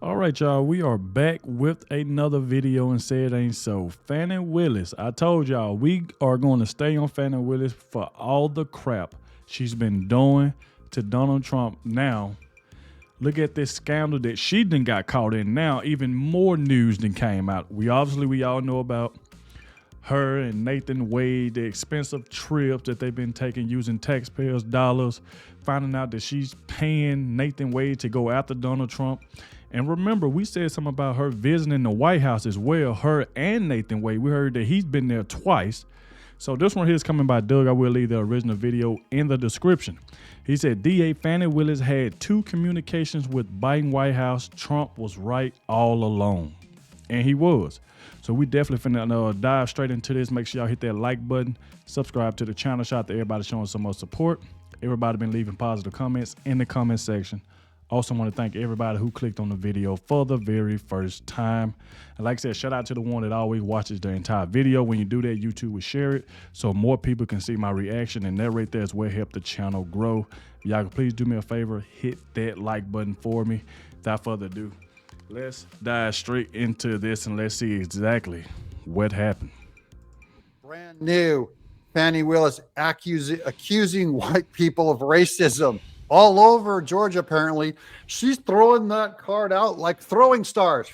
All right, y'all, we are back with another video and say it ain't so. Fani Willis, I told y'all we are going to stay on Fani Willis for all the crap she's been doing to Donald Trump. Now, look at this scandal that she done got caught in. Now, even more news than came out. We all know about her and Nathan Wade, the expensive trips that they've been taking using taxpayers' dollars, finding out that she's paying Nathan Wade to go after Donald Trump. And remember, we said something about her visiting the White House as well, her and Nathan Wade. We heard that he's been there twice. So this one here is coming by Doug. I will leave the original video in the description. He said, DA Fani Willis had 2 communications with Biden White House. Trump was right all along. And he was. So we definitely finna dive straight into this. Make sure y'all hit that like button. Subscribe to the channel. Shout out to everybody showing some more support. Everybody been leaving positive comments in the comment section. Also want to thank everybody who clicked on the video for the very first time. And like I said, shout out to the one that always watches the entire video. When you do that, YouTube will share it so more people can see my reaction. And that right there is what helped the channel grow. Y'all can please do me a favor, hit that like button for me. Without further ado, let's dive straight into this and let's see exactly what happened. Brand new, Fani Willis accusing white people of racism. All over Georgia, apparently. She's throwing that card out like throwing stars.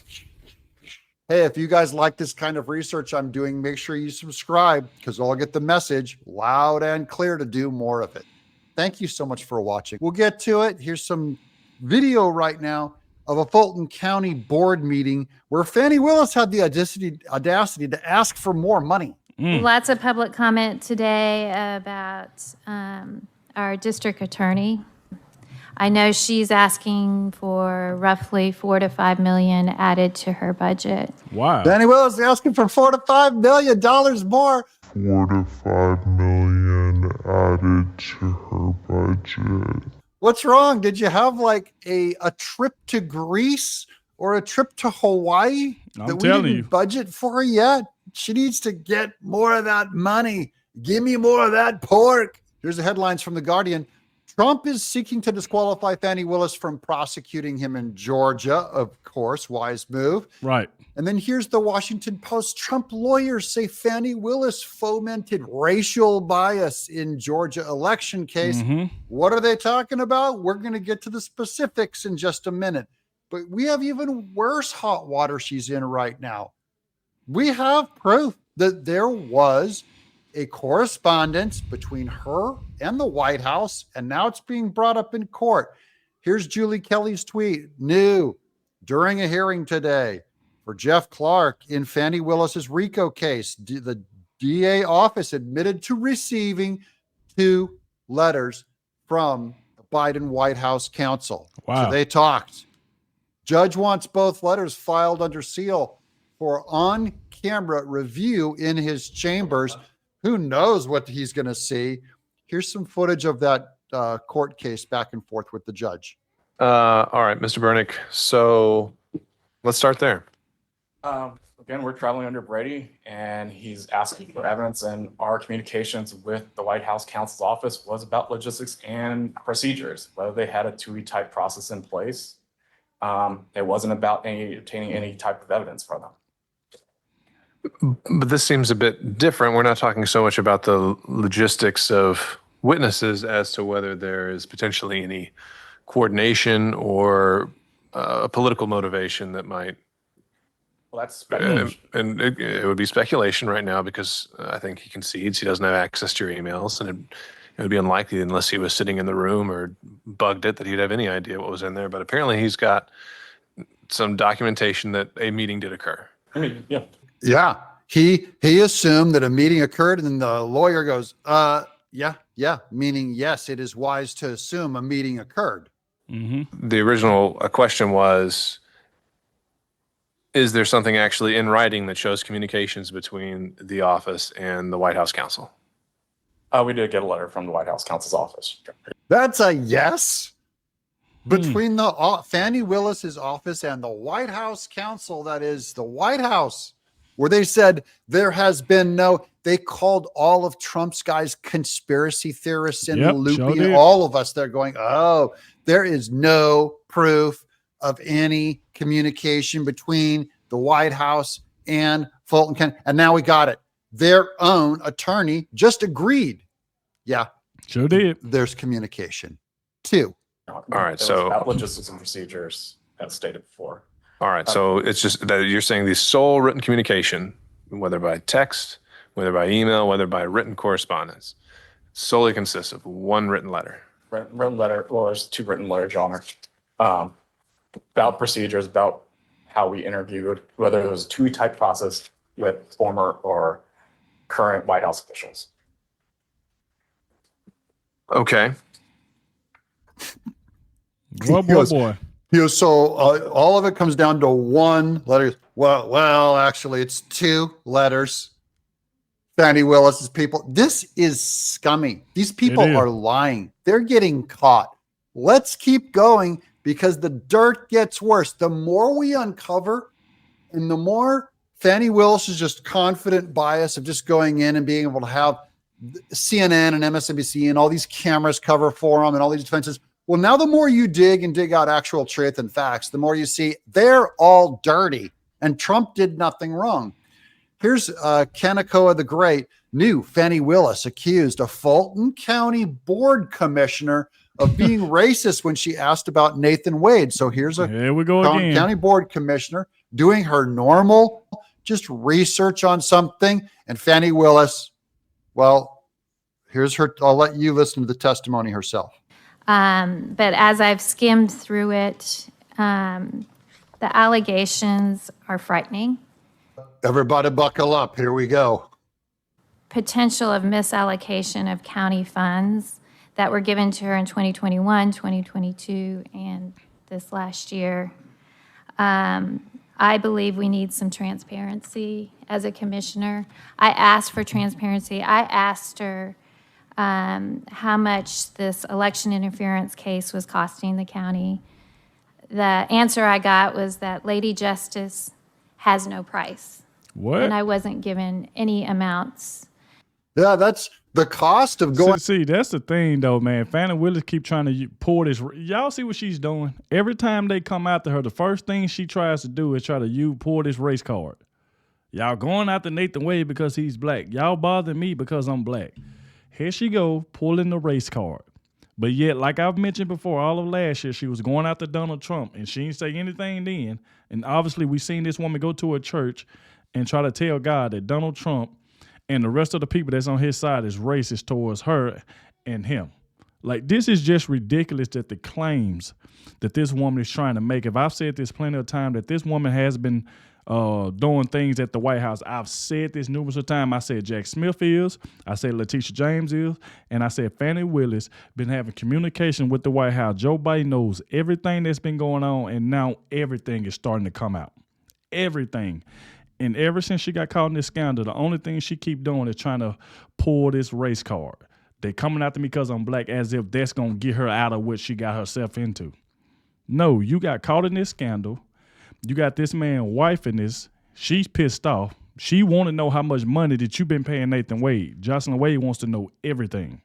Hey, if you guys like this kind of research I'm doing, make sure you subscribe because I'll get the message loud and clear to do more of it. Thank you so much for watching. We'll get to it. Here's some video right now of a Fulton County board meeting where Fani Willis had the audacity to ask for more money. Lots of public comment today about our district attorney. I know she's asking for roughly $4 to $5 million added to her budget. Wow. Fani Willis asking for $4 to $5 million more. $4 to $5 million added to her budget. What's wrong? Did you have like a trip to Greece or a trip to Hawaii that we didn't budget for yet? She needs to get more of that money. Give me more of that pork. Here's the headlines from The Guardian. Trump is seeking to disqualify Fani Willis from prosecuting him in Georgia. Of course, wise move. Right. And then here's the Washington Post. Trump lawyers say Fani Willis fomented racial bias in Georgia election case. What are they talking about? We're going to get to the specifics in just a minute. But we have even worse hot water she's in right now. We have proof that there was a correspondence between her and the White House, and now it's being brought up in court. Here's Julie Kelly's tweet. New during a hearing today for Jeff Clark in Fani Willis's RICO case, the DA office admitted to receiving 2 letters from the Biden White House counsel. Wow. So they talked. Judge wants both letters filed under seal for on-camera review in his chambers. Who knows what he's going to see? Here's some footage of that court case back and forth with the judge. All right, Mr. Bernick. So let's start there. Again, we're traveling under Brady, and he's asking for evidence, and our communications with the White House counsel's office was about logistics and procedures, whether they had a TUI type process in place. It wasn't about obtaining any type of evidence from them. But this seems a bit different. We're not talking so much about the logistics of witnesses as to whether there is potentially any coordination or political motivation that might. Well, that's speculation. And it would be speculation right now because I think he concedes he doesn't have access to your emails, and it would be unlikely unless he was sitting in the room or bugged it that he'd have any idea what was in there. But apparently he's got some documentation that a meeting did occur. I mean, yeah. Yeah, he assumed that a meeting occurred, and then the lawyer goes, yeah, meaning yes, it is wise to assume a meeting occurred. The original question was, is there something actually in writing that shows communications between the office and the White House counsel? We did get a letter from the White House counsel's office. That's a yes. Between the Fani Willis's office and the White House counsel, that is the White House, where they said there has been no, they called all of Trump's guys conspiracy theorists and loopy, all of us. They're going, oh, there is no proof of any communication between the White House and Fulton County. And now we got it. Their own attorney just agreed. Yeah. Sure did. There's communication. 2. All right, so about logistics and procedures, as stated before. all right, so it's just that you're saying the sole written communication, whether by text, whether by email, whether by written correspondence, solely consists of one written letter. Written letter, well, there's 2 written letters, Your Honor, about procedures, about how we interviewed, whether it was a 2-type process with former or current White House officials. Okay. Boy. So all of it comes down to 1 letter. Well, actually, it's 2 letters. Fani Willis's people. This is scummy. These people are lying. They're getting caught. Let's keep going because the dirt gets worse. The more we uncover and the more Fani Willis is just confident bias of just going in and being able to have CNN and MSNBC and all these cameras cover for them and all these defenses. Well, now the more you dig out actual truth and facts, the more you see they're all dirty and Trump did nothing wrong. Here's Kaneko the Great. New Fani Willis accused a Fulton County board commissioner of being racist when she asked about Nathan Wade. So here's a Here we go again. county board commissioner doing her normal just research on something. And Fani Willis, well, here's her. I'll let you listen to the testimony herself. But as I've skimmed through it, the allegations are frightening. Everybody buckle up. Here we go. Potential of misallocation of county funds that were given to her in 2021, 2022, and this last year. I believe we need some transparency as a commissioner. I asked for transparency. I asked her how much this election interference case was costing the county. The answer I got was that Lady Justice has no price. What? And I wasn't given any amounts. Yeah, that's the cost of going. See, that's the thing, though, man. Fani Willis keep trying to pull this. Y'all see what she's doing? Every time they come after her, the first thing she tries to do is try to pull this race card. Y'all going after Nathan Wade because he's black. Y'all bother me because I'm black. Here she go, pulling the race card. But yet, like I've mentioned before, all of last year, she was going after Donald Trump, and she didn't say anything then. And obviously, we seen this woman go to a church and try to tell God that Donald Trump and the rest of the people that's on his side is racist towards her and him. Like, this is just ridiculous that the claims that this woman is trying to make. If I've said this plenty of time, that this woman has been doing things at the White House. I've said this numerous of times. I said Jack Smith is, I said Letitia James is, and I said Fani Willis been having communication with the White House. Joe Biden knows everything that's been going on, and now everything is starting to come out. Everything. And ever since she got caught in this scandal, the only thing she keep doing is trying to pull this race card. They coming after me because I'm black, as if that's going to get her out of what she got herself into. No, you got caught in this scandal. You got this man wife in this. She's pissed off. She want to know how much money that you've been paying Nathan Wade. Jocelyn Wade wants to know everything.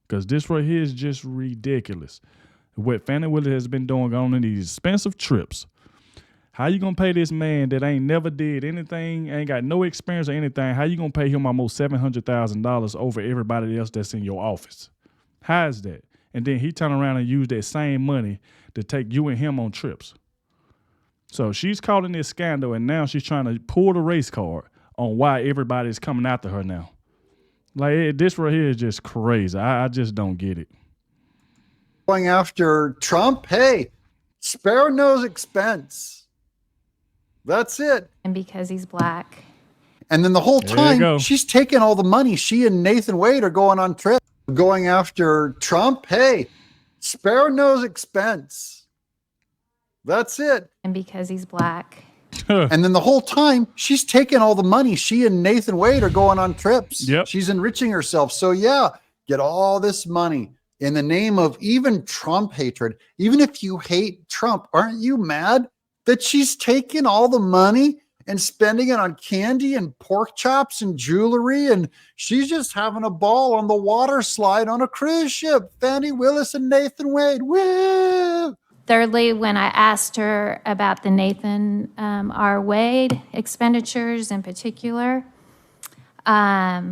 Because this right here is just ridiculous. What Fani Willis has been doing on these expensive trips. How you going to pay this man that ain't never did anything, ain't got no experience or anything? How you going to pay him almost $700,000 over everybody else that's in your office? How is that? And then he turn around and use that same money to take you and him on trips. So she's caught in this scandal, and now she's trying to pull the race card on why everybody's coming after her now. Like, this right here is just crazy. I just don't get it. Going after Trump, hey, spare no expense. That's it. And because he's black. And then the whole There you time, go. she's taking all the money. She and Nathan Wade are going on trips. Going after Trump, hey, spare no expense. That's it. And because he's black. And then the whole time, she's taking all the money. She and Nathan Wade are going on trips. Yep. She's enriching herself. So yeah, get all this money in the name of even Trump hatred. Even if you hate Trump, aren't you mad that she's taking all the money and spending it on candy and pork chops and jewelry, and she's just having a ball on the water slide on a cruise ship? Fani Willis and Nathan Wade. Woo! Thirdly, when I asked her about the Nathan R. Wade expenditures in particular, I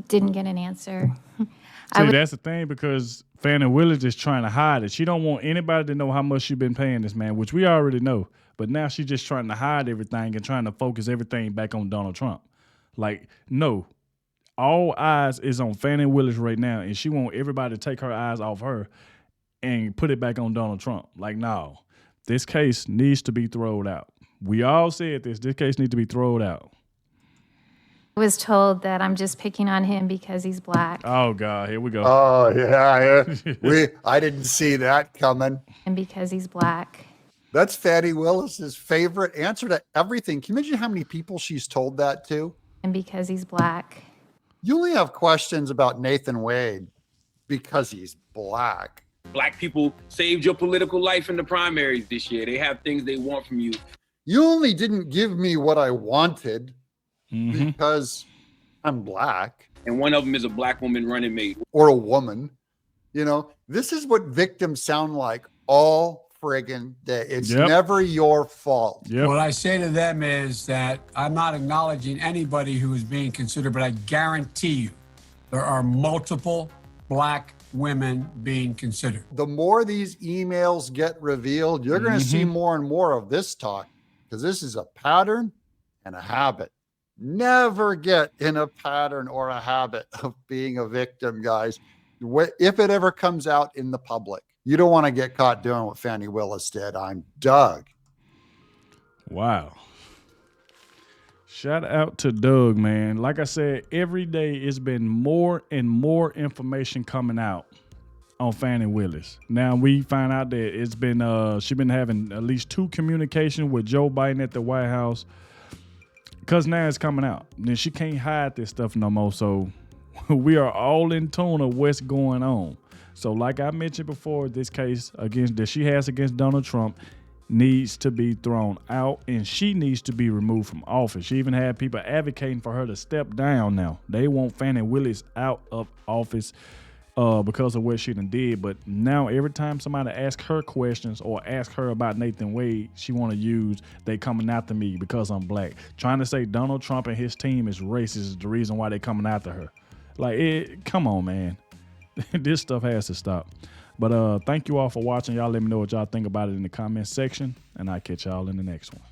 didn't get an answer. See, that's the thing, because Fani Willis is trying to hide it. She don't want anybody to know how much she's been paying this man, which we already know. But now she's just trying to hide everything and trying to focus everything back on Donald Trump. Like, no, all eyes is on Fani Willis right now, and she want everybody to take her eyes off her and put it back on Donald Trump. Like, no, this case needs to be thrown out. We all said this case needs to be thrown out. I was told that I'm just picking on him because he's black. Oh, God, here we go. Oh, yeah. I didn't see that coming. And because he's black. That's Fani Willis's favorite answer to everything. Can you imagine how many people she's told that to? And because he's black. You only have questions about Nathan Wade because he's black. Black people saved your political life in the primaries this year. They have things they want from you. You only didn't give me what I wanted because I'm black. And one of them is a black woman running mate. Or a woman. You know, this is what victims sound like all friggin' day. It's never your fault. What I say to them is that I'm not acknowledging anybody who is being considered, but I guarantee you there are multiple black women being considered. The more these emails get revealed, you're going to see more and more of this talk, because this is a pattern and a habit. Never get in a pattern or a habit of being a victim, guys. If it ever comes out in the public, you don't want to get caught doing what Fani Willis did. I'm Doug. Wow. Shout out to Doug, man. Like I said, every day it's been more and more information coming out on Fani Willis. Now we find out that it's been she's been having at least 2 communications with Joe Biden at the White House, because now it's coming out. Then she can't hide this stuff no more. So we are all in tune of what's going on. So like I mentioned before, this case that she has against Donald Trump needs to be thrown out, and she needs to be removed from office. She even had people advocating for her to step down now. They want Fani Willis out of office because of what she done did. But now every time somebody asks her questions or ask her about Nathan Wade, she want to use, they coming after me because I'm black. Trying to say Donald Trump and his team is racist is the reason why they coming after her. Like, come on, man. This stuff has to stop. But thank you all for watching. Y'all let me know what y'all think about it in the comments section, and I'll catch y'all in the next one.